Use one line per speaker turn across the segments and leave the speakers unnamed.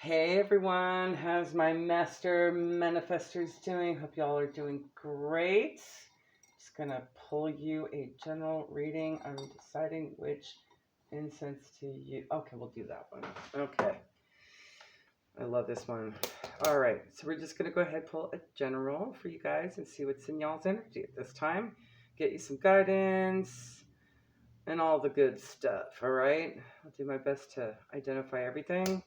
Hey everyone, how's my master manifestors doing? Hope y'all are doing great. Just gonna pull you a general reading. I'm deciding which incense to use. Okay, we'll do that one. Okay. I love this one. All right, so we're just gonna go ahead and pull a general for you guys and see what's in y'all's energy at this time. Get you some guidance and all the good stuff, all right? I'll do my best to identify everything.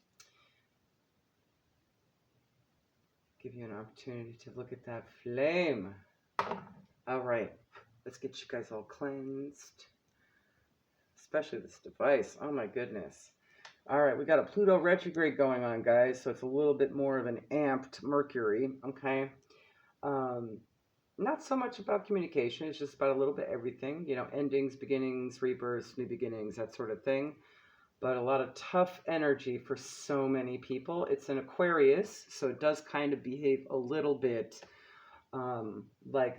Give you an opportunity to look at that flame. All right, let's get you guys all cleansed, especially this device. Oh my goodness. All right, we got a Pluto retrograde going on, guys, so it's a little bit more of an amped Mercury, okay? Not so much about communication, it's just about a little bit everything, you know, endings, beginnings, rebirths, new beginnings, that sort of thing. But a lot of tough energy for so many people. It's an Aquarius, so it does kind of behave a little bit like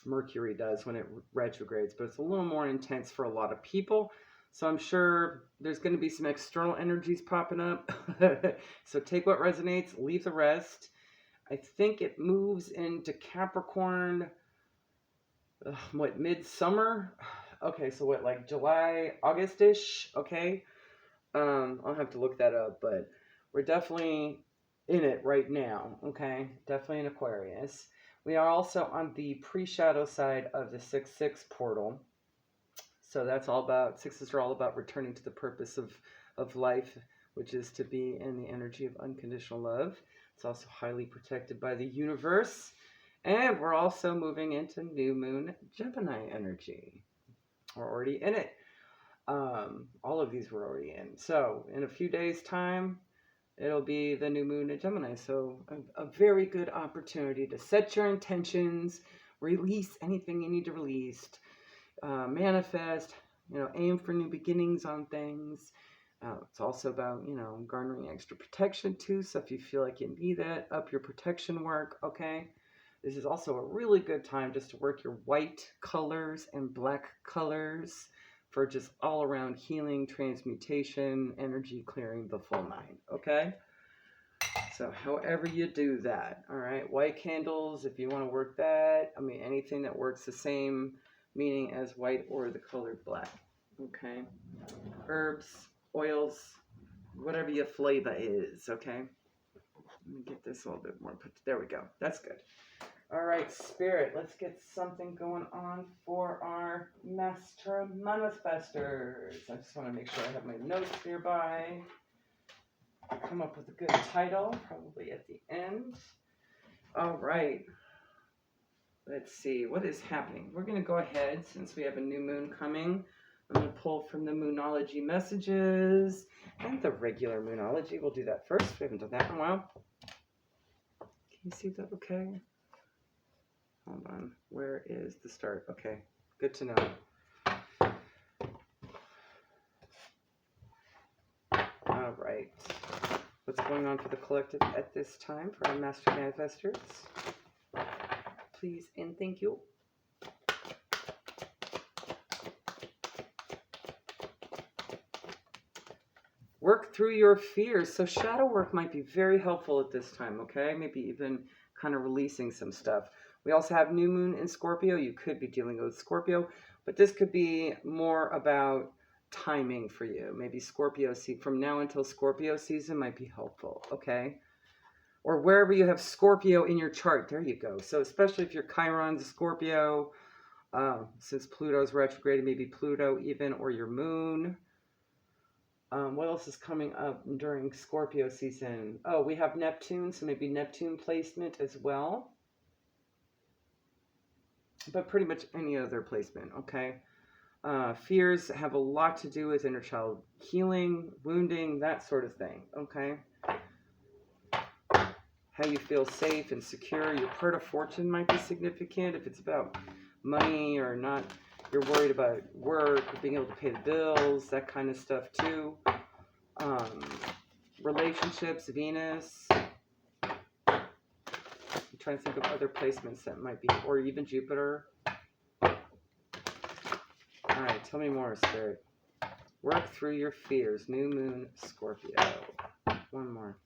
Mercury does when it retrogrades, but it's a little more intense for a lot of people. So I'm sure there's going to be some external energies popping up. So take what resonates, leave the rest. I think it moves into Capricorn, midsummer? Okay, so what, like July, August-ish? Okay. I'll have to look that up, but we're definitely in it right now, okay? Definitely in Aquarius. We are also on the pre-shadow side of the 6-6 portal. So that's all about, sixes are all about returning to the purpose of life, which is to be in the energy of unconditional love. It's also highly protected by the universe. And we're also moving into new moon Gemini energy. We're already in it. All of these were already in. So in a few days' time, it'll be the new moon in Gemini. So a very good opportunity to set your intentions, release anything you need to release, manifest, you know, aim for new beginnings on things. It's also about, you know, garnering extra protection too. So if you feel like you need that, up your protection work, okay? This is also a really good time just to work your white colors and black colors for just all around healing, transmutation, energy clearing, the full nine, okay? So however you do that, all right? White candles, if you want to work that, I mean, anything that works the same meaning as white or the color black, okay? Herbs, oils, whatever your flavor is, okay? Let me get this a little bit more put, there we go, that's good. All right, Spirit, let's get something going on for our Master Manifestors. I just want to make sure I have my notes nearby. Come up with a good title, probably at the end. All right. Let's see, what is happening? We're going to go ahead, since we have a new moon coming. I'm going to pull from the Moonology messages and the regular Moonology. We'll do that first. We haven't done that in a while. Can you see that okay? Hold on, where is the start? Okay, good to know. All right, what's going on for the collective at this time for our Master Manifestors? Please and thank you. Work through your fears. So shadow work might be very helpful at this time, okay? Maybe even kind of releasing some stuff. We also have new moon in Scorpio. You could be dealing with Scorpio, but this could be more about timing for you. Maybe Scorpio from now until Scorpio season might be helpful, okay? Or wherever you have Scorpio in your chart, there you go. So especially if your Chiron's Scorpio, since Pluto's retrograde, maybe Pluto even, or your moon. What else is coming up during Scorpio season? Oh, we have Neptune, so maybe Neptune placement as well. But pretty much any other placement, okay? Fears have a lot to do with inner child healing, wounding, that sort of thing, okay? How you feel safe and secure. Your part of fortune might be significant if it's about money or not. You're worried about work, being able to pay the bills, that kind of stuff too. Relationships, Venus. I'm trying to think of other placements that might be, or even Jupiter. All right, tell me more, Spirit. Work through your fears. New moon, Scorpio. One more.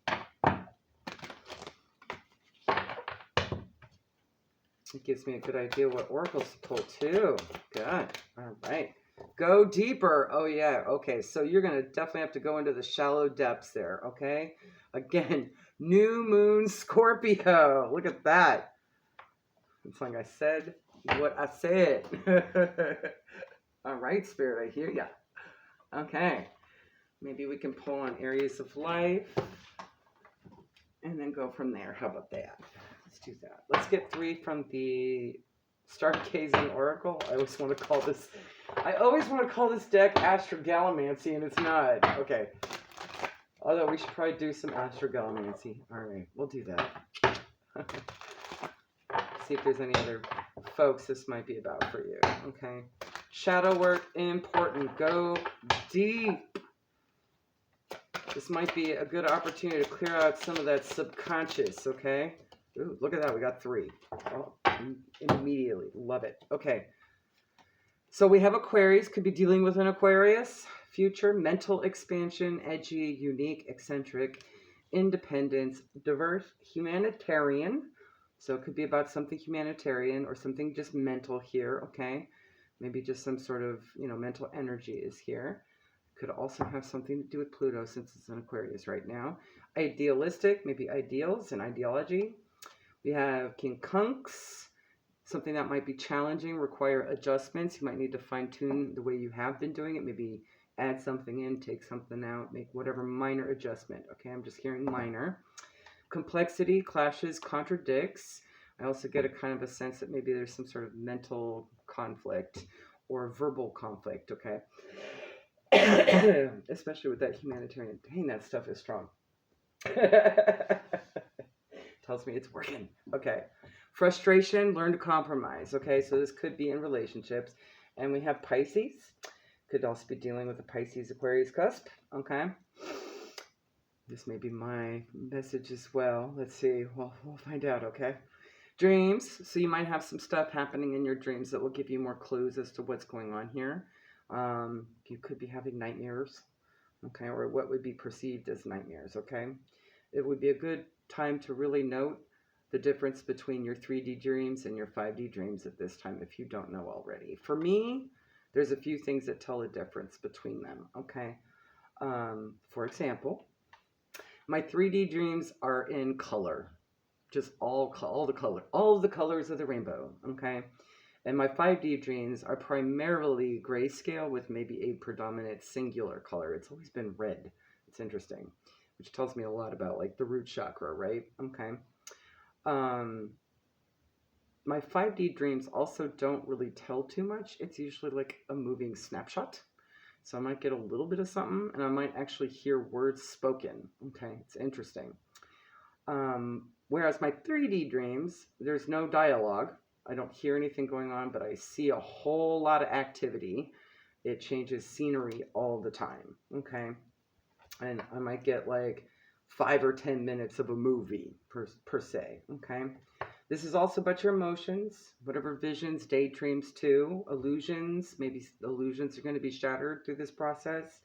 gives me a good idea what oracles to pull too. Good. All right. Go deeper. Oh, yeah. Okay. So you're going to definitely have to go into the shallow depths there. Okay. Again, new moon Scorpio. Look at that. It's like I said what I said. All right, Spirit. I hear ya. Okay. Maybe we can pull on areas of life and then go from there. How about that? Let's do that. Let's get 3 from the Stargazing Oracle. I always want to call this deck Astrogalamancy, and it's not. Okay. Although we should probably do some Astrogalamancy. All right, we'll do that. See if there's any other folks this might be about for you. Okay. Shadow work, important. Go deep. This might be a good opportunity to clear out some of that subconscious, okay? Ooh, look at that. We got 3. Oh, immediately. Love it. Okay. So we have Aquarius. Could be dealing with an Aquarius. Future, mental expansion, edgy, unique, eccentric, independence, diverse, humanitarian. So it could be about something humanitarian or something just mental here, okay? Maybe just some sort of, mental energy is here. Could also have something to do with Pluto since it's in Aquarius right now. Idealistic, maybe ideals and ideology. We have Quincunx, something that might be challenging, require adjustments. You might need to fine-tune the way you have been doing it. Maybe add something in, take something out, make whatever minor adjustment. Okay, I'm just hearing minor. Complexity, clashes, contradicts. I also get a kind of a sense that maybe there's some sort of mental conflict or verbal conflict, okay? Especially with that humanitarian. Dang, that stuff is strong. Tells me it's working. Okay. Frustration, learn to compromise. Okay, so this could be in relationships. And we have Pisces. Could also be dealing with the Pisces-Aquarius cusp. Okay. This may be my message as well. Let's see. Well, we'll find out, okay? Dreams. So you might have some stuff happening in your dreams that will give you more clues as to what's going on here. You could be having nightmares, okay, or what would be perceived as nightmares, okay? It would be a good time to really note the difference between your 3D dreams and your 5D dreams at this time if you don't know already. For me, there's a few things that tell a difference between them, okay? For example, my 3D dreams are in color, just all the colors of the rainbow, okay? And my 5D dreams are primarily grayscale with maybe a predominant singular color. It's always been red. It's interesting, which tells me a lot about like the root chakra, right? Okay. My 5D dreams also don't really tell too much. It's usually like a moving snapshot. So I might get a little bit of something and I might actually hear words spoken. Okay, it's interesting. Whereas my 3D dreams, there's no dialogue. I don't hear anything going on, but I see a whole lot of activity. It changes scenery all the time, okay? And I might get like 5 or 10 minutes of a movie per se, okay? This is also about your emotions, whatever visions, daydreams too, illusions. Maybe illusions are going to be shattered through this process.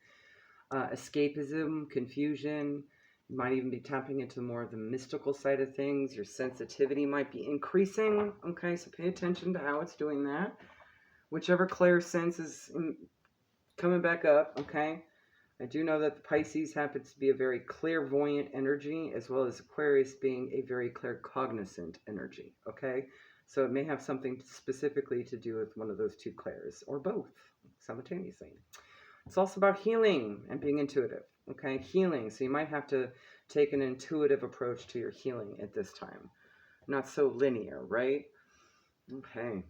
Escapism, confusion. You might even be tapping into more of the mystical side of things. Your sensitivity might be increasing. Okay, so pay attention to how it's doing that. Whichever clairsense is coming back up, okay? I do know that the Pisces happens to be a very clairvoyant energy, as well as Aquarius being a very claircognizant energy, okay? So it may have something specifically to do with one of those two clairs, or both, simultaneously. It's also about healing and being intuitive, okay? Healing, so you might have to take an intuitive approach to your healing at this time. Not so linear, right? Okay.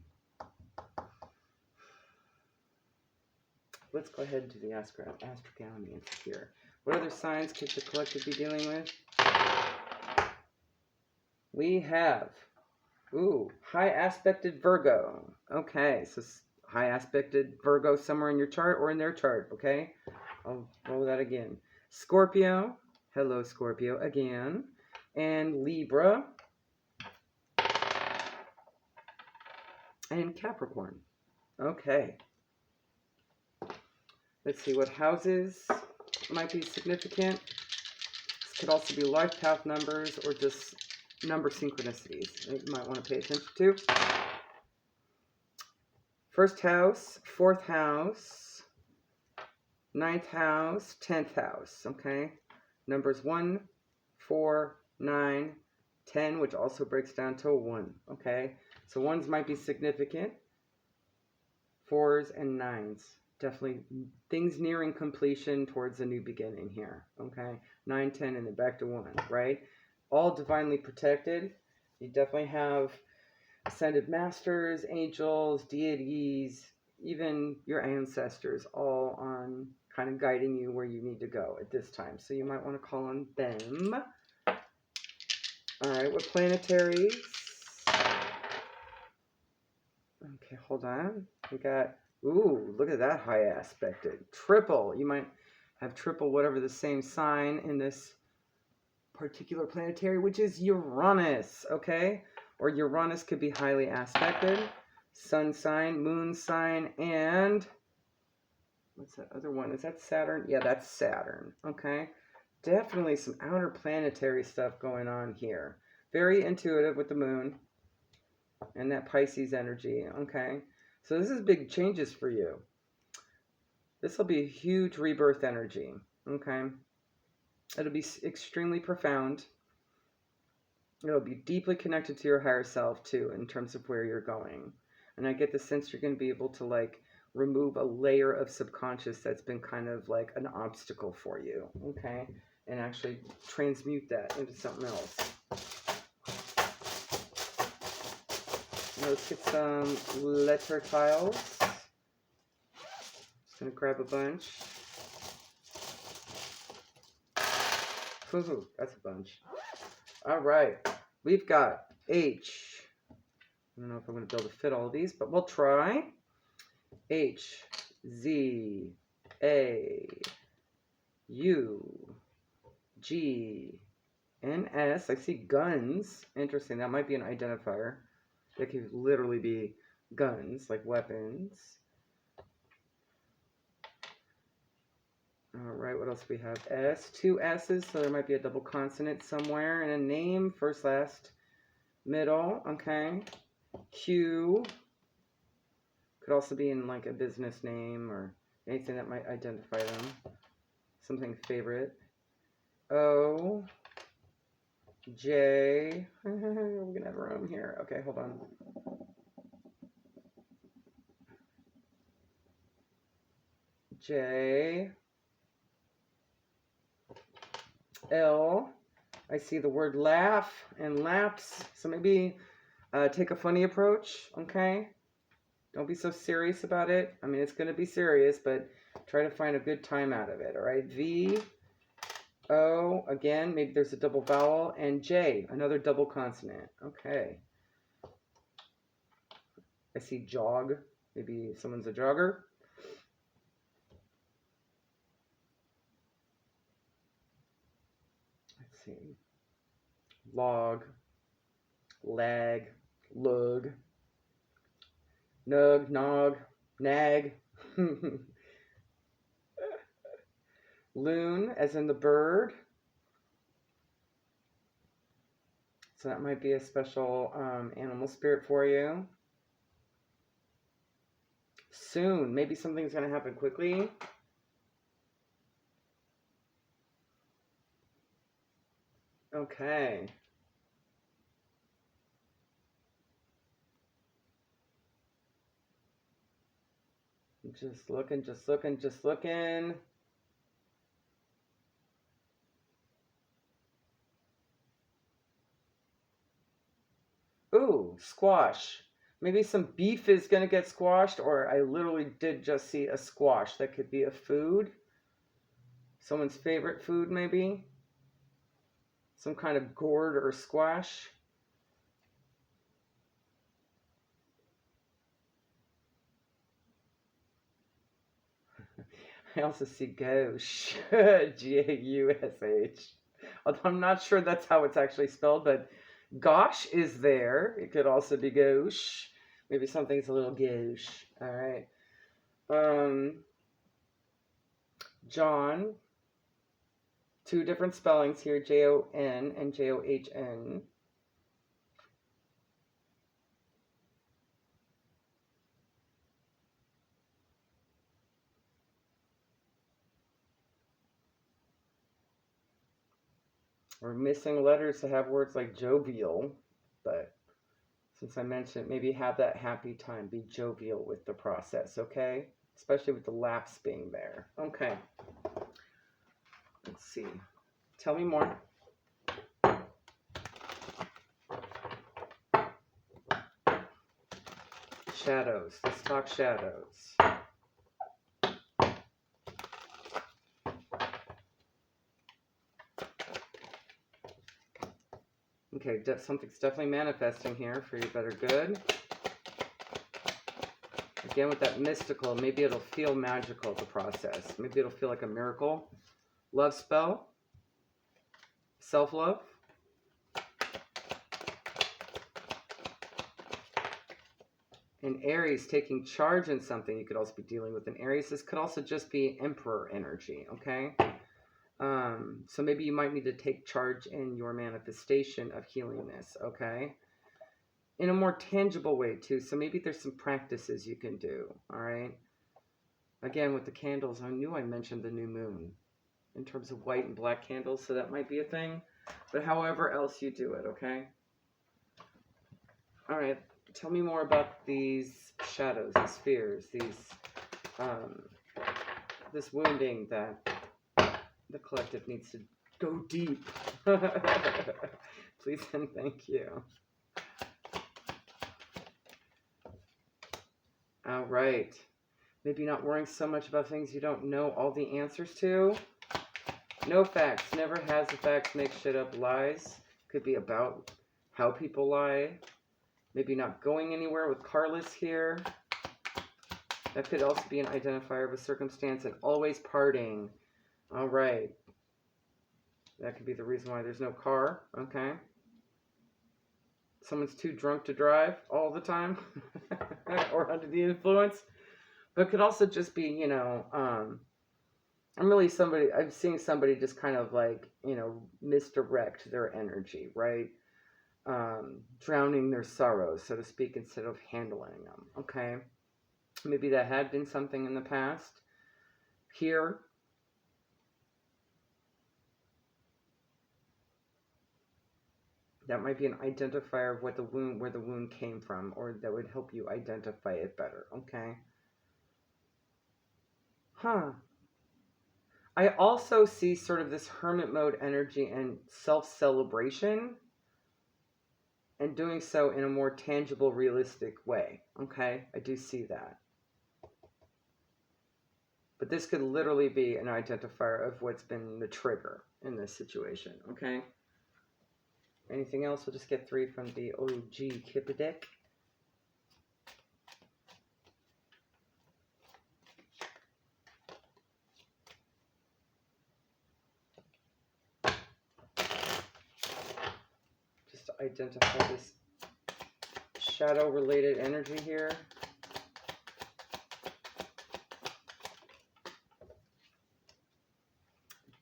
Let's go ahead and do the astrogamy here. What other signs could the collective be dealing with? We have, high aspected Virgo. Okay, so high aspected Virgo somewhere in your chart or in their chart, okay? I'll roll that again. Scorpio. Hello, Scorpio, again. And Libra. And Capricorn. Okay. Let's see what houses might be significant. This could also be life path numbers or just number synchronicities that you might want to pay attention to. First house, fourth house, ninth house, 10th house, okay? Numbers 1, 4, 9, 10, which also breaks down to a 1, okay? So 1s might be significant. 4s and 9s. Definitely things nearing completion towards a new beginning here, okay? 9, 10, and then back to 1, right? All divinely protected. You definitely have ascended masters, angels, deities, even your ancestors, all on kind of guiding you where you need to go at this time. So you might want to call on them. All right, what planetaries? Okay, hold on. We got, ooh, look at that high aspected. Triple. You might have triple whatever the same sign in this particular planetary, which is Uranus, okay? Or Uranus could be highly aspected. Sun sign, moon sign, and what's that other one? Is that Saturn? Yeah, that's Saturn, okay? Definitely some outer planetary stuff going on here. Very intuitive with the moon and that Pisces energy, okay? So this is big changes for you. This will be a huge rebirth energy, okay? It'll be extremely profound. It'll be deeply connected to your higher self too, in terms of where you're going. And I get the sense you're going to be able to like remove a layer of subconscious that's been kind of like an obstacle for you, okay? And actually transmute that into something else. Let's get some letter tiles. Just going to grab a bunch. Ooh, that's a bunch. All right, we've got H. I don't know if I'm going to be able to fit all of these, but we'll try. H, Z, A, U, G, and S. I see guns. Interesting. That might be an identifier. That could literally be guns, like weapons. All right, what else do we have? S, 2 S's, so there might be a double consonant somewhere. And a name, first, last, middle, okay. Q, could also be in like a business name or anything that might identify them. Something favorite. O, J, we're gonna have room here. Okay, hold on. J, L, I see the word laugh and lapse, so maybe take a funny approach, okay? Don't be so serious about it. I mean, it's going to be serious, but try to find a good time out of it, all right? V, O, again, maybe there's a double vowel, and J, another double consonant. Okay. I see jog. Maybe someone's a jogger. Let's see. Log, lag, lug, nug, nog, nag. Loon, as in the bird. So that might be a special animal spirit for you. Soon, maybe something's going to happen quickly. Okay. Just looking, just looking, just looking. Ooh, squash. Maybe some beef is going to get squashed, or I literally did just see a squash. That could be a food. Someone's favorite food, maybe. Some kind of gourd or squash. I also see gauche. G-A-U-S-H. Although I'm not sure that's how it's actually spelled, but gosh is there. It could also be gauche. Maybe something's a little gauche. All right. John. 2 different spellings here, J-O-N and J-O-H-N. We're missing letters to have words like jovial, but since I mentioned, maybe have that happy time. Be jovial with the process, okay? Especially with the laughs being there. Okay. Let's see. Tell me more. Shadows. Let's talk shadows. Okay, something's definitely manifesting here for your better good. Again, with that mystical, maybe it'll feel magical, the process. Maybe it'll feel like a miracle. Love spell. Self-love. And Aries taking charge in something you could also be dealing with in Aries. This could also just be Emperor energy, okay? So maybe you might need to take charge in your manifestation of healing this, okay? In a more tangible way, too. So maybe there's some practices you can do, all right? Again, with the candles, I knew I mentioned the new moon in terms of white and black candles, so that might be a thing. But however else you do it, okay? All right. Tell me more about these shadows, these fears, this wounding that the collective needs to go deep. Please and thank you. All right. Maybe not worrying so much about things you don't know all the answers to. No facts. Never has the facts. Make shit up. Lies. Could be about how people lie. Maybe not going anywhere with Carlos here. That could also be an identifier of a circumstance. And always partying. All right. That could be the reason why there's no car. Okay. Someone's too drunk to drive all the time. Or under the influence. But it could also just be, you know, I'm seeing somebody just kind of like, you know, misdirect their energy, right? Drowning their sorrows, so to speak, instead of handling them, okay? Maybe that had been something in the past. Here, that might be an identifier of what the wound, where the wound came from, or that would help you identify it better, okay? Huh. I also see sort of this hermit mode energy and self-celebration, and doing so in a more tangible, realistic way. Okay, I do see that. But this could literally be an identifier of what's been the trigger in this situation. Okay. Anything else? We'll just get 3 from the OG Kipper deck. Just to identify this shadow-related energy here.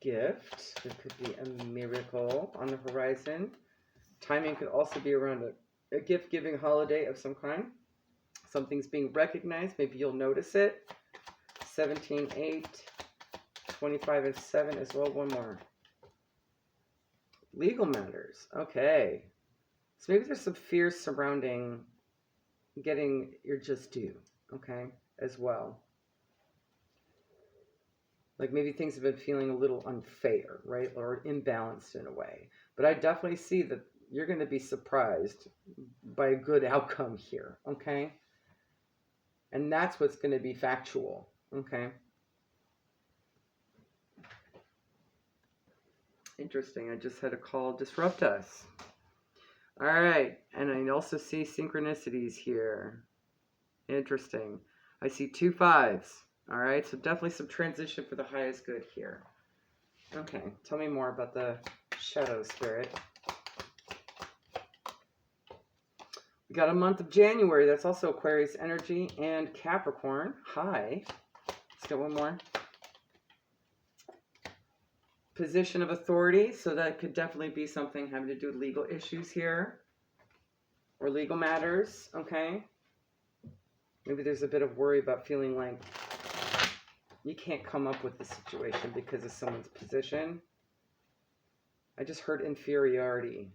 Gift. There could be a miracle on the horizon. Timing could also be around a gift-giving holiday of some kind. Something's being recognized. Maybe you'll notice it. 17, 8, 25, and 7 as well. One more. Legal matters. Okay. So maybe there's some fears surrounding getting your just due. Okay. As well. Like maybe things have been feeling a little unfair, right? Or imbalanced in a way. But I definitely see that you're going to be surprised by a good outcome here, okay? And that's what's going to be factual, okay? Interesting. I just had a call disrupt us. All right. And I also see synchronicities here. Interesting. I see 2 5s. All right, so definitely some transition for the highest good here. Okay, tell me more about the shadow spirit. We got a month of January. That's also Aquarius energy and Capricorn. High. Let's get one more. Position of authority. So that could definitely be something having to do with legal issues here. Or legal matters, okay? Maybe there's a bit of worry about feeling like you can't come up with the situation because of someone's position. I just heard inferiority.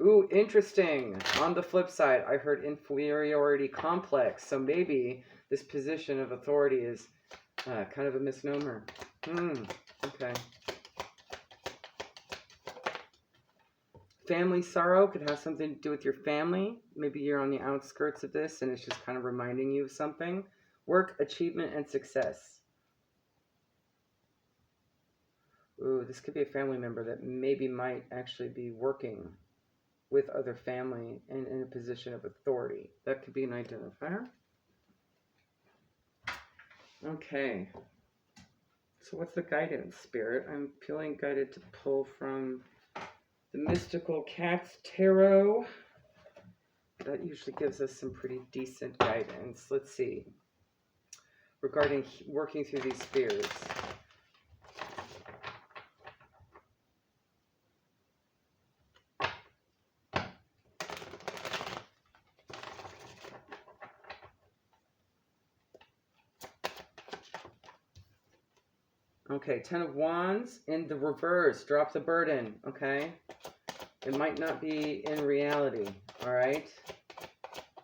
Ooh, interesting. On the flip side, I heard inferiority complex. So maybe this position of authority is kind of a misnomer. Okay. Family sorrow could have something to do with your family. Maybe you're on the outskirts of this and it's just kind of reminding you of something. Work, achievement, and success. Ooh, this could be a family member that maybe might actually be working with other family and in a position of authority. That could be an identifier. Okay. So what's the guidance, Spirit? I'm feeling guided to pull from the Mystical Cats Tarot. That usually gives us some pretty decent guidance. Let's see. Regarding working through these fears. Okay, Ten of Wands in the reverse. Drop the burden, okay? It might not be in reality, all right?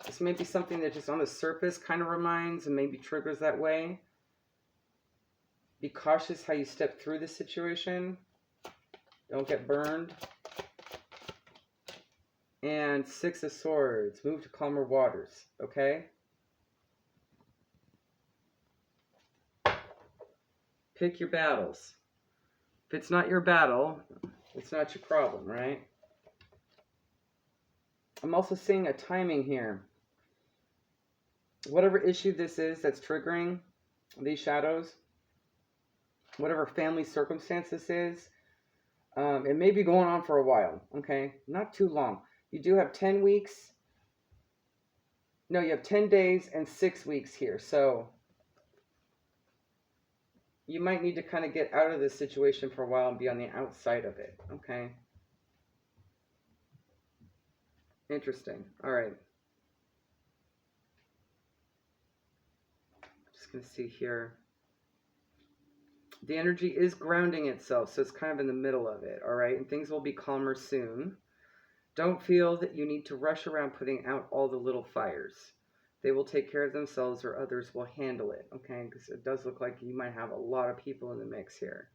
This may be something that just on the surface kind of reminds and maybe triggers that way. Be cautious how you step through the situation. Don't get burned. And Six of Swords. Move to calmer waters, okay? Pick your battles. If it's not your battle, it's not your problem, right? I'm also seeing a timing here. Whatever issue this is that's triggering these shadows, whatever family circumstance this is, it may be going on for a while, okay? Not too long. You do have 10 weeks. No, you have 10 days and 6 weeks here. So you might need to kind of get out of this situation for a while and be on the outside of it, okay? Interesting. All right. Just going to see here. The energy is grounding itself, so it's kind of in the middle of it, all right? And things will be calmer soon. Don't feel that you need to rush around putting out all the little fires. They will take care of themselves or others will handle it, okay? Because it does look like you might have a lot of people in the mix here.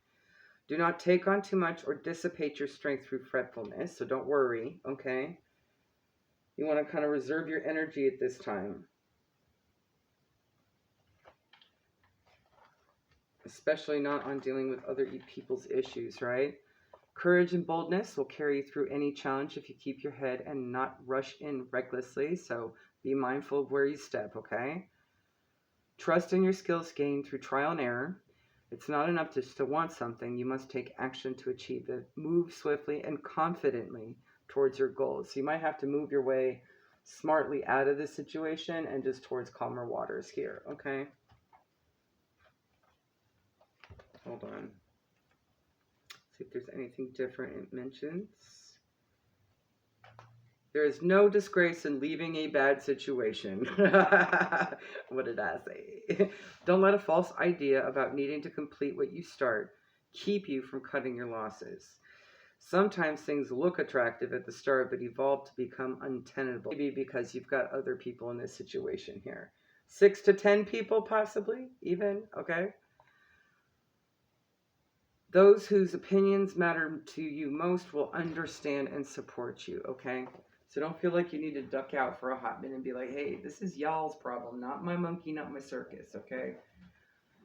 Do not take on too much or dissipate your strength through fretfulness, so don't worry, okay? You want to kind of reserve your energy at this time. Especially not on dealing with other people's issues, right? Courage and boldness will carry you through any challenge if you keep your head and not rush in recklessly, so be mindful of where you step, okay? Trust in your skills gained through trial and error. It's not enough just to want something. You must take action to achieve it. Move swiftly and confidently towards your goals. So you might have to move your way smartly out of this situation and just towards calmer waters here, okay? Hold on. See if there's anything different it mentions. There is no disgrace in leaving a bad situation. What did I say? Don't let a false idea about needing to complete what you start keep you from cutting your losses. Sometimes things look attractive at the start, but evolve to become untenable. Maybe because you've got other people in this situation here. 6 to 10 people, possibly, even, okay? Those whose opinions matter to you most will understand and support you, okay? So don't feel like you need to duck out for a hot minute and be like, hey, this is y'all's problem, not my monkey, not my circus, okay?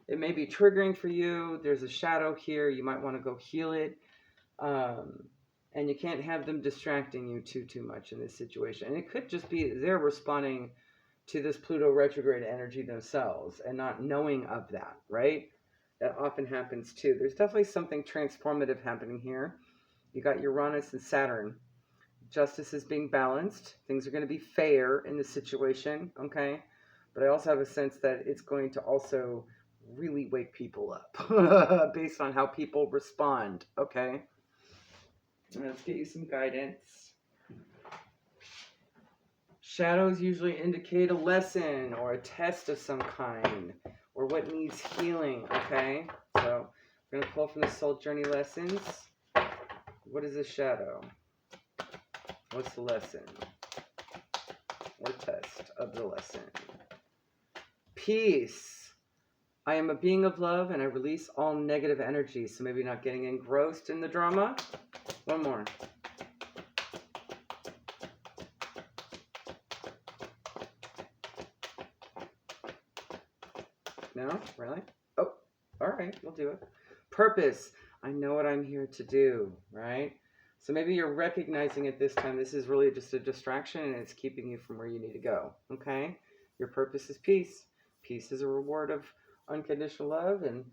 It may be triggering for you. There's a shadow here. You might want to go heal it. And you can't have them distracting you too much in this situation. And it could just be they're responding to this Pluto retrograde energy themselves and not knowing of that, right? That often happens too. There's definitely something transformative happening here. You got Uranus and Saturn. Justice is being balanced. Things are going to be fair in this situation, okay? But I also have a sense that it's going to also really wake people up based on how people respond, okay? Let's get you some guidance. Shadows usually indicate a lesson or a test of some kind or what needs healing, okay? So we're going to pull from the Soul Journey Lessons. What is a shadow? What's the lesson or test of the lesson? Peace. I am a being of love and I release all negative energy. So maybe not getting engrossed in the drama. One more. No? Really? Oh, all right. We'll do it. Purpose. I know what I'm here to do, right? So maybe you're recognizing at this time this is really just a distraction and it's keeping you from where you need to go, okay? Your purpose is peace. Peace is a reward of unconditional love, and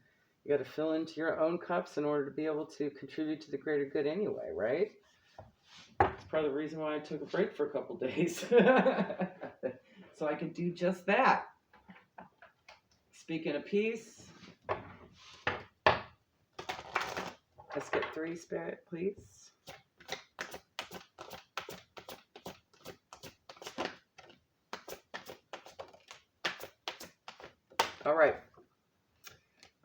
you got to fill into your own cups in order to be able to contribute to the greater good anyway, right? That's part of the reason why I took a break for a couple days. So I could do just that. Speaking of peace, let's get 3, Spirit, please. All right.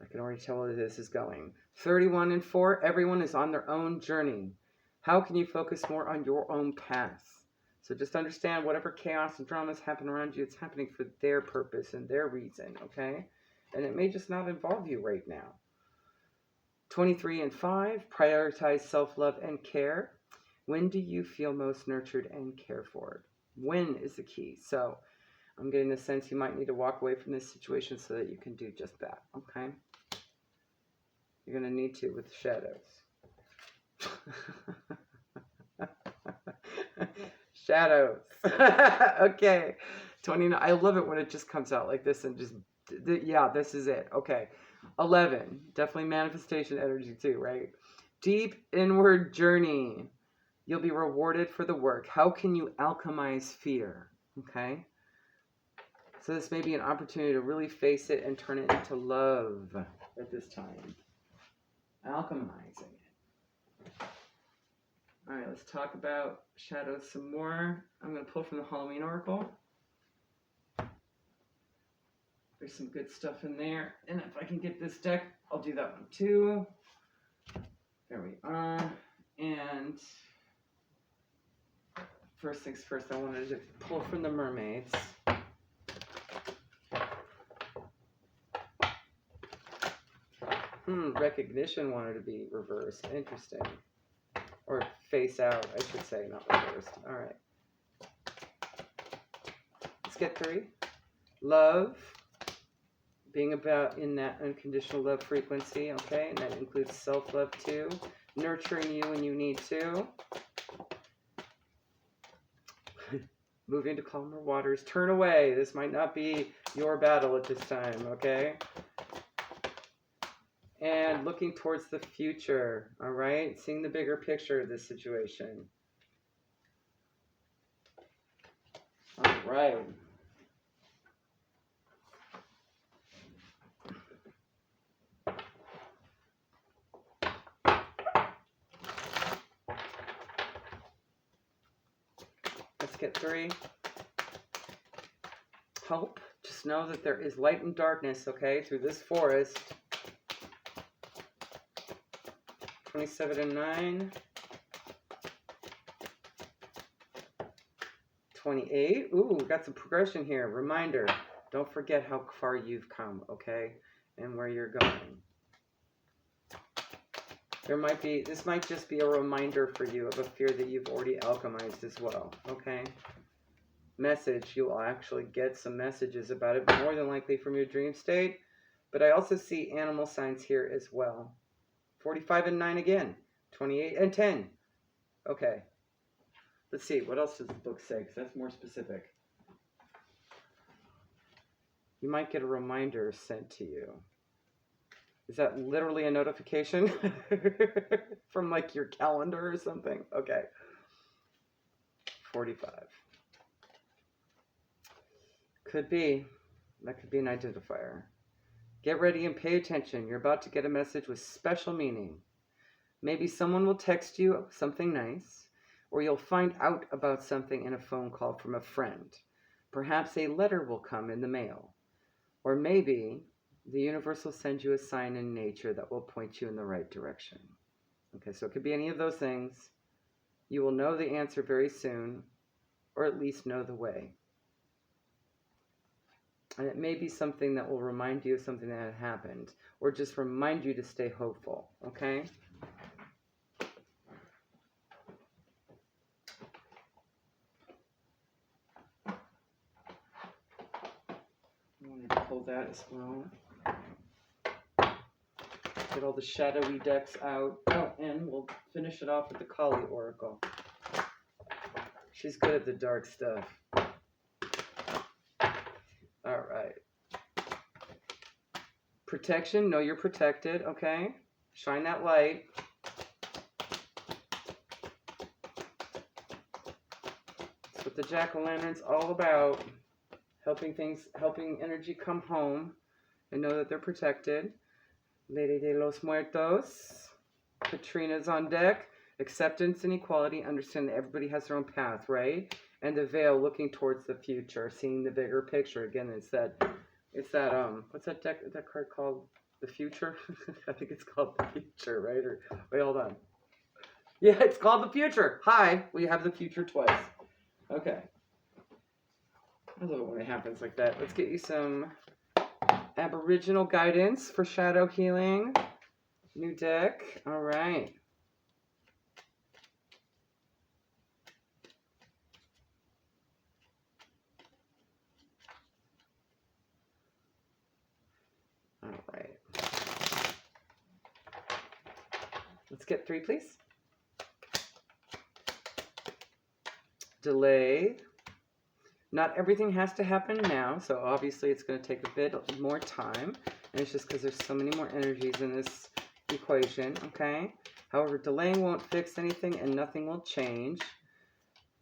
I can already tell where this is going. 31 and 4, everyone is on their own journey. How can you focus more on your own path? So just understand whatever chaos and dramas happen around you, it's happening for their purpose and their reason, okay? And it may just not involve you right now. 23 and 5, prioritize self-love and care. When do you feel most nurtured and cared for? When is the key. So I'm getting the sense you might need to walk away from this situation so that you can do just that, okay? You're going to need to with the shadows. Shadows. Okay. 29. I love it when it just comes out like this and just, yeah, this is it. Okay. 11. Definitely manifestation energy too, right? Deep inward journey. You'll be rewarded for the work. How can you alchemize fear? Okay. So this may be an opportunity to really face it and turn it into love at this time. Alchemizing it. All right, let's talk about shadows some more. I'm going to pull from the Halloween Oracle. There's some good stuff in there. And if I can get this deck, I'll do that one too. There we are. And first things first, I wanted to pull from the mermaids. Recognition wanted to be reversed. Interesting. Or face out, I should say, not reversed. All right. Let's get 3. Love. Being about in that unconditional love frequency, okay? And that includes self-love too. Nurturing you when you need to. Moving to calmer waters. Turn away. This might not be your battle at this time, okay? And looking towards the future, all right? Seeing the bigger picture of this situation. All right. Let's get 3. Hope. Just know that there is light and darkness, okay, through this forest. 27 and 9. 28. Ooh, we got some progression here. Reminder, don't forget how far you've come, okay? And where you're going. This might just be a reminder for you of a fear that you've already alchemized as well, okay? Message, you'll actually get some messages about it, more than likely from your dream state. But I also see animal signs here as well. 45 and 9 again. 28 and 10. Okay. Let's see. What else does the book say? Because that's more specific. You might get a reminder sent to you. Is that literally a notification? From like your calendar or something? Okay. 45. Could be. That could be an identifier. Get ready and pay attention. You're about to get a message with special meaning. Maybe someone will text you something nice, or you'll find out about something in a phone call from a friend. Perhaps a letter will come in the mail. Or maybe the universe will send you a sign in nature that will point you in the right direction. Okay, so it could be any of those things. You will know the answer very soon, or at least know the way. And it may be something that will remind you of something that had happened, or just remind you to stay hopeful, okay? I wanted to pull that as well. Get all the shadowy decks out. Oh, and we'll finish it off with the Kali Oracle. She's good at the dark stuff. All right. Protection. Know you're protected, okay? Shine that light. That's what the jack-o'-lantern's all about. Helping energy come home and know that they're protected. Lady de los Muertos. Katrina's on deck. Acceptance and equality. Understand that everybody has their own path, right? And the veil, looking towards the future, seeing the bigger picture. Again, it's that what's that card called? The Future? I think it's called The Future, right? Or wait, hold on. Yeah, it's called The Future. Hi, we have the future twice. Okay. I love it when it happens like that. Let's get you some Aboriginal guidance for shadow healing. New deck. All right. All right. Let's get 3, please. Delay. Not everything has to happen now, so obviously it's going to take a bit more time. And it's just because there's so many more energies in this equation, okay? However, delaying won't fix anything and nothing will change.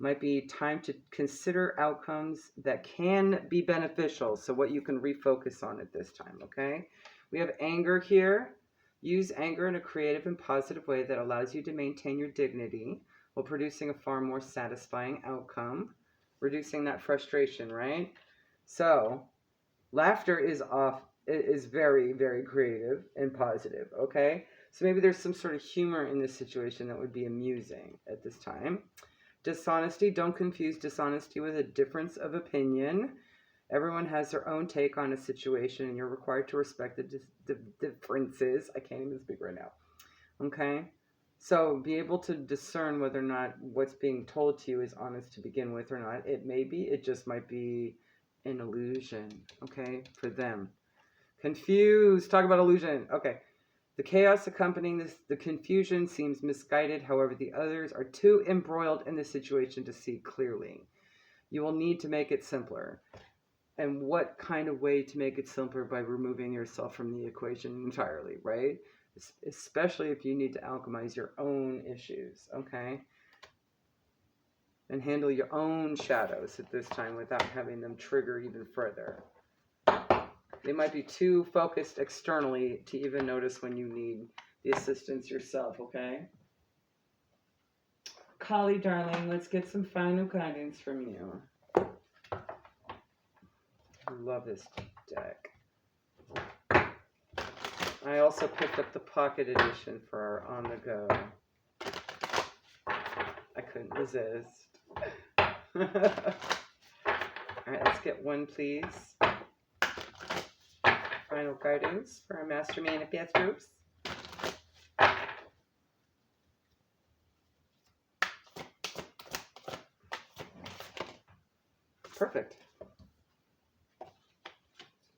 Might be time to consider outcomes that can be beneficial, so what you can refocus on at this time, okay? We have anger here. Use anger in a creative and positive way that allows you to maintain your dignity while producing a far more satisfying outcome, reducing that frustration, right? So, laughter is very, very creative and positive, okay? So maybe there's some sort of humor in this situation that would be amusing at this time. Dishonesty, don't confuse dishonesty with a difference of opinion. Everyone has their own take on a situation, and you're required to respect the differences. I can't even speak right now. Okay? So be able to discern whether or not what's being told to you is honest to begin with or not. It may be, it just might be an illusion, okay, for them. Confused, talk about illusion. Okay. The chaos accompanying the confusion seems misguided. However, the others are too embroiled in the situation to see clearly. You will need to make it simpler. And what kind of way to make it simpler? By removing yourself from the equation entirely, right? Especially if you need to alchemize your own issues, okay? And handle your own shadows at this time without having them trigger even further. They might be too focused externally to even notice when you need the assistance yourself, okay? Kali, darling, let's get some final guidance from you. I love this deck. I also picked up the pocket edition for our on the go. I couldn't resist. Alright, let's get 1, please. Final guidance for our Master Manifestos. Perfect.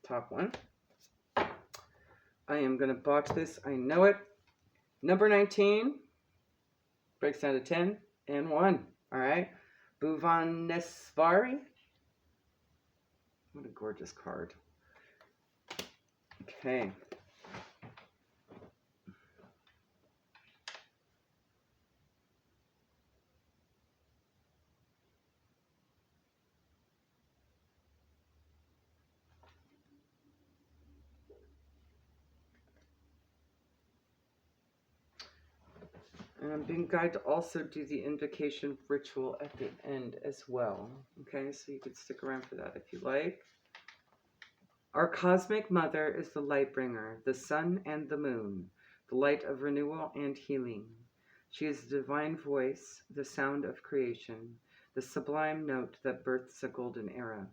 Top 1. I am going to botch this. I know it. Number 19 breaks down to 10 and 1. All right. Bhuvanesvari. What a gorgeous card. Okay. And I'm being guided to also do the invocation ritual at the end as well. Okay, so you could stick around for that if you like. Our cosmic mother is the light bringer, the sun and the moon, the light of renewal and healing. She is the divine voice, the sound of creation, the sublime note that births a golden era.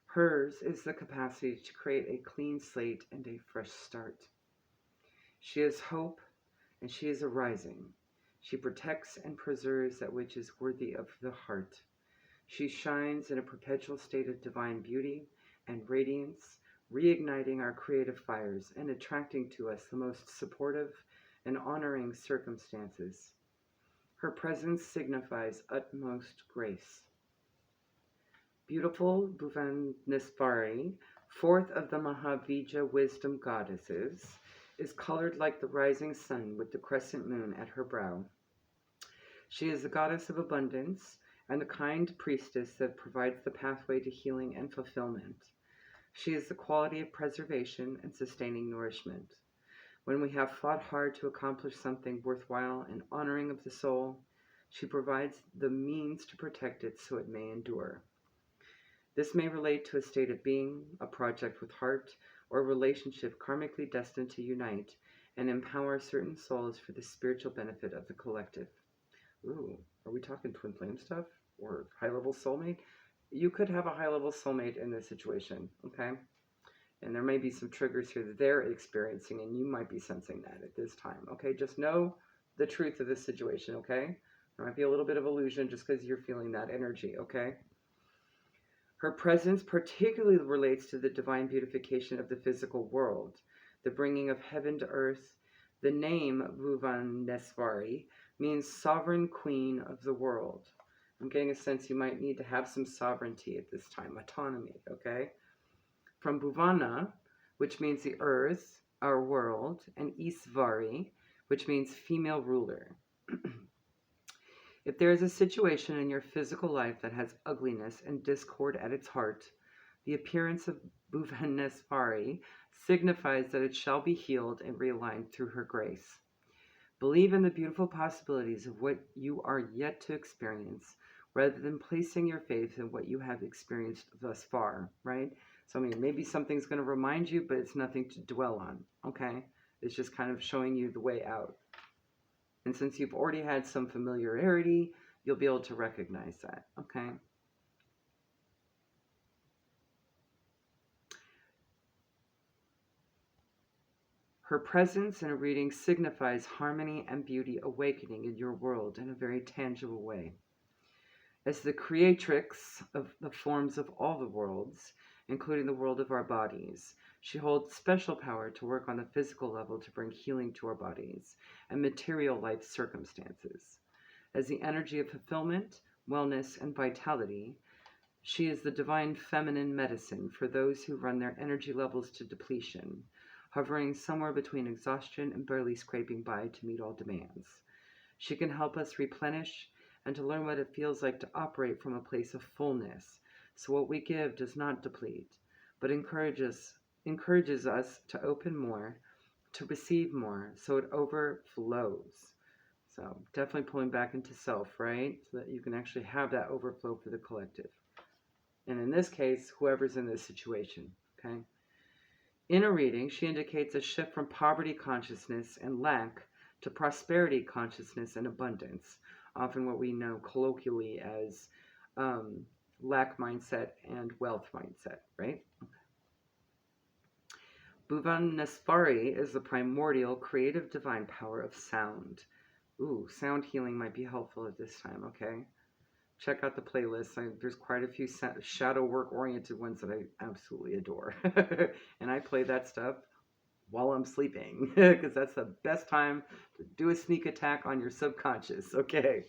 Hers is the capacity to create a clean slate and a fresh start. She is hope, and she is a rising. She protects and preserves that which is worthy of the heart. She shines in a perpetual state of divine beauty and radiance, reigniting our creative fires and attracting to us the most supportive and honoring circumstances. Her presence signifies utmost grace. Beautiful Bhuvanesvari, fourth of the Mahavija wisdom goddesses, is colored like the rising sun with the crescent moon at her brow. She is the goddess of abundance and the kind priestess that provides the pathway to healing and fulfillment. She is the quality of preservation and sustaining nourishment. When we have fought hard to accomplish something worthwhile and honoring of the soul, she provides the means to protect it so it may endure. This may relate to a state of being, a project with heart, or a relationship karmically destined to unite and empower certain souls for the spiritual benefit of the collective. Ooh, are we talking twin flame stuff or high-level soulmate? You could have a high-level soulmate in this situation, okay? And there may be some triggers here that they're experiencing, and you might be sensing that at this time, okay? Just know the truth of this situation, okay? There might be a little bit of illusion just because you're feeling that energy, okay? Her presence particularly relates to the divine beautification of the physical world, the bringing of heaven to earth. The name Bhuvanesvari means sovereign queen of the world. I'm getting a sense you might need to have some sovereignty at this time, autonomy, okay? From Bhuvana, which means the earth, our world, and Isvari, which means female ruler. If there is a situation in your physical life that has ugliness and discord at its heart, the appearance of Bhuvanesvari signifies that it shall be healed and realigned through her grace. Believe in the beautiful possibilities of what you are yet to experience, rather than placing your faith in what you have experienced thus far, right? So, I mean, maybe something's going to remind you, but it's nothing to dwell on, okay? It's just kind of showing you the way out. And since you've already had some familiarity, you'll be able to recognize that, okay? Her presence in a reading signifies harmony and beauty awakening in your world in a very tangible way. As the creatrix of the forms of all the worlds, including the world of our bodies, she holds special power to work on a physical level to bring healing to our bodies and material life circumstances. As the energy of fulfillment, wellness, and vitality, she is the divine feminine medicine for those who run their energy levels to depletion, hovering somewhere between exhaustion and barely scraping by to meet all demands. She can help us replenish and to learn what it feels like to operate from a place of fullness, so what we give does not deplete, but encourages us to open more, to receive more, so it overflows. So definitely pulling back into self, right? So that you can actually have that overflow for the collective. And in this case, whoever's in this situation, okay? In a reading, she indicates a shift from poverty consciousness and lack to prosperity consciousness and abundance, often what we know colloquially as lack mindset and wealth mindset, right? Bhuvanesvari is the primordial creative divine power of sound. Ooh, sound healing might be helpful at this time, okay? Check out the playlist. There's quite a few shadow work oriented ones that I absolutely adore. And I play that stuff while I'm sleeping because that's the best time to do a sneak attack on your subconscious, okay?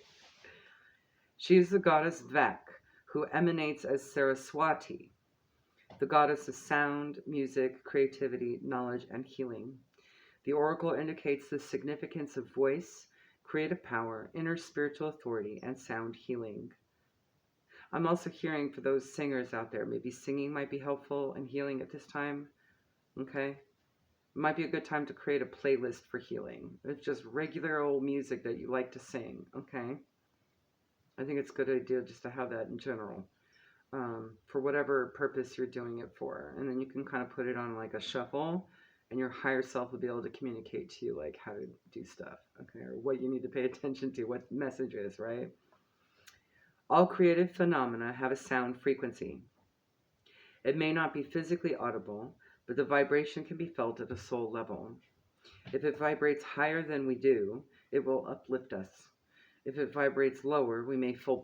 She is the goddess Vak, who emanates as Saraswati, the goddess of sound, music, creativity, knowledge, and healing. The oracle indicates the significance of voice, creative power, inner spiritual authority, and sound healing. I'm also hearing for those singers out there, maybe singing might be helpful and healing at this time, okay? It might be a good time to create a playlist for healing. It's just regular old music that you like to sing, okay? I think it's a good idea just to have that in general, for whatever purpose you're doing it for. And then you can kind of put it on like a shuffle and your higher self will be able to communicate to you like how to do stuff, okay, or what you need to pay attention to, what messages, right? All created phenomena have a sound frequency. It may not be physically audible, but the vibration can be felt at a soul level. If it vibrates higher than we do, it will uplift us. If it vibrates lower, we may feel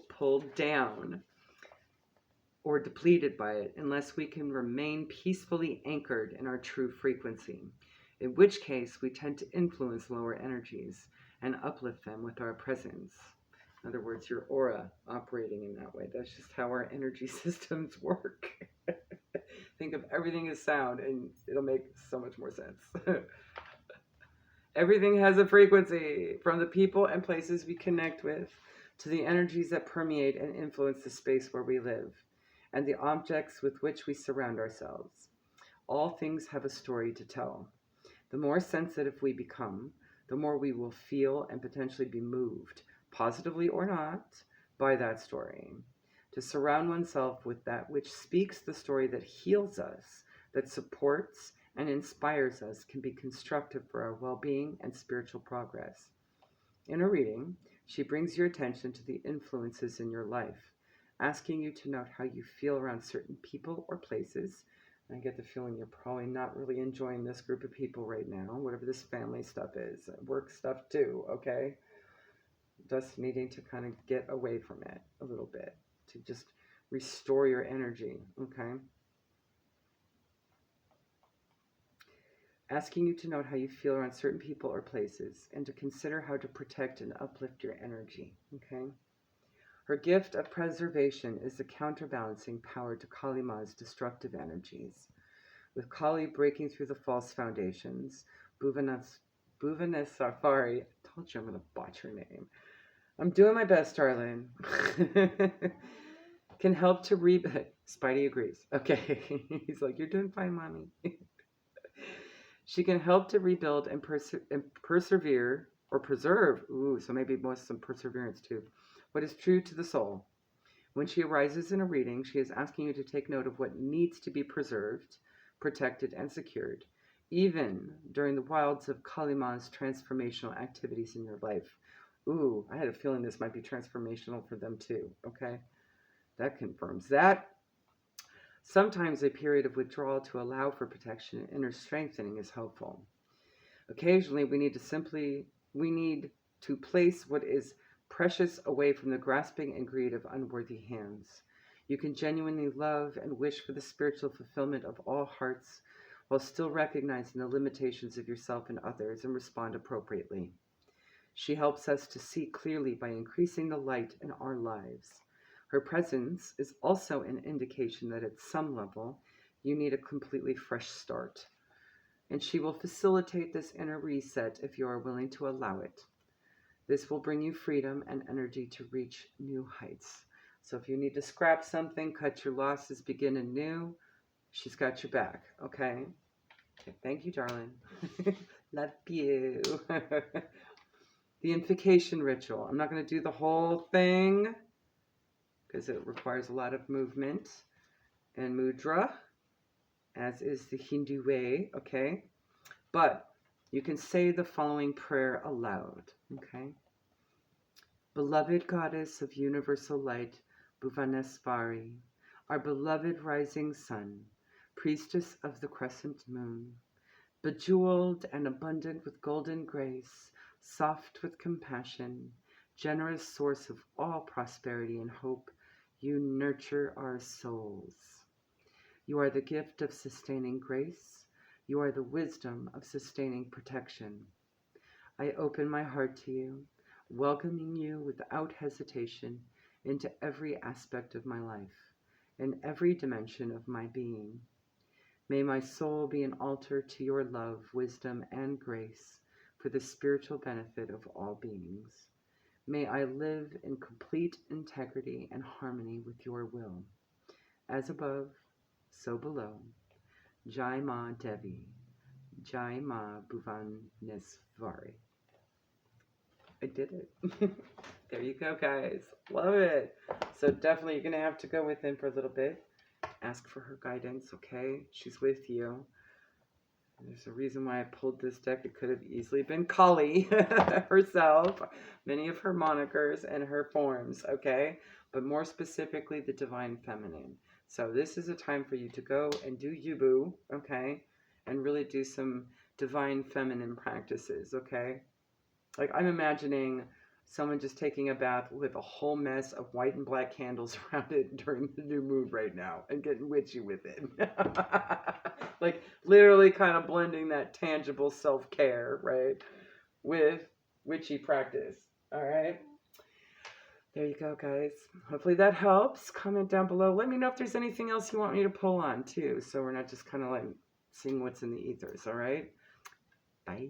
pulled down or depleted by it unless we can remain peacefully anchored in our true frequency, in which case we tend to influence lower energies and uplift them with our presence. In other words, your aura operating in that way. That's just how our energy systems work. Think of everything as sound and it'll make so much more sense. Everything has a frequency, from the people and places we connect with to the energies that permeate and influence the space where we live and the objects with which we surround ourselves. All things have a story to tell. The more sensitive we become, the more we will feel and potentially be moved, positively or not, by that story. To surround oneself with that which speaks the story that heals us, that supports and inspires us, can be constructive for our well-being and spiritual progress. In a reading, she brings your attention to the influences in your life, asking you to note how you feel around certain people or places. I get the feeling you're probably not really enjoying this group of people right now, whatever this family stuff is, work stuff too, okay? Just needing to kind of get away from it a little bit, to just restore your energy, okay? Asking you to note how you feel around certain people or places and to consider how to protect and uplift your energy, okay? Her gift of preservation is the counterbalancing power to Kali Ma's destructive energies. With Kali breaking through the false foundations, Bhuvanesvari, I told you I'm going to botch her name. I'm doing my best, darling. Can help to rebuild. Spidey agrees. Okay. He's like, you're doing fine, mommy. She can help to rebuild and persevere or preserve. Ooh, so maybe some perseverance too. What is true to the soul. When she arises in a reading, she is asking you to take note of what needs to be preserved, protected, and secured, even during the wilds of Kali Ma's transformational activities in your life. Ooh, I had a feeling this might be transformational for them too, okay? That confirms that. Sometimes a period of withdrawal to allow for protection and inner strengthening is helpful. Occasionally, we need to place what is precious away from the grasping and greed of unworthy hands. You can genuinely love and wish for the spiritual fulfillment of all hearts while still recognizing the limitations of yourself and others and respond appropriately. She helps us to see clearly by increasing the light in our lives. Her presence is also an indication that at some level you need a completely fresh start. And she will facilitate this inner reset if you are willing to allow it. This will bring you freedom and energy to reach new heights. So if you need to scrap something, cut your losses, begin anew, she's got your back, okay? Thank you, darling. Love you. The invocation ritual. I'm not going to do the whole thing because it requires a lot of movement and mudra, as is the Hindu way, okay? But you can say the following prayer aloud, okay? Beloved Goddess of Universal Light, Bhuvanesvari, our beloved rising sun, priestess of the crescent moon, bejeweled and abundant with golden grace, soft with compassion, generous source of all prosperity and hope, you nurture our souls. You are the gift of sustaining grace. You are the wisdom of sustaining protection. I open my heart to you, welcoming you without hesitation into every aspect of my life, in every dimension of my being. May my soul be an altar to your love, wisdom, and grace for the spiritual benefit of all beings. May I live in complete integrity and harmony with your will. As above, so below. Jai Ma Devi. Jai Ma Bhuvanesvari. I did it. There you go, guys. Love it. So definitely you're going to have to go within for a little bit Ask for her guidance, okay? She's with you. There's a reason why I pulled this deck. It could have easily been Kali herself, many of her monikers and her forms, okay? But more specifically, the divine feminine. So this is a time for you to go and do Yubu, okay? And really do some divine feminine practices, okay? Like I'm imagining someone just taking a bath with a whole mess of white and black candles around it during the new moon right now and getting witchy with it. Like literally kind of blending that tangible self-care, right, with witchy practice. All right. There you go, guys. Hopefully that helps. Comment down below. Let me know if there's anything else you want me to pull on too, so we're not just kind of like seeing what's in the ethers. All right. Bye.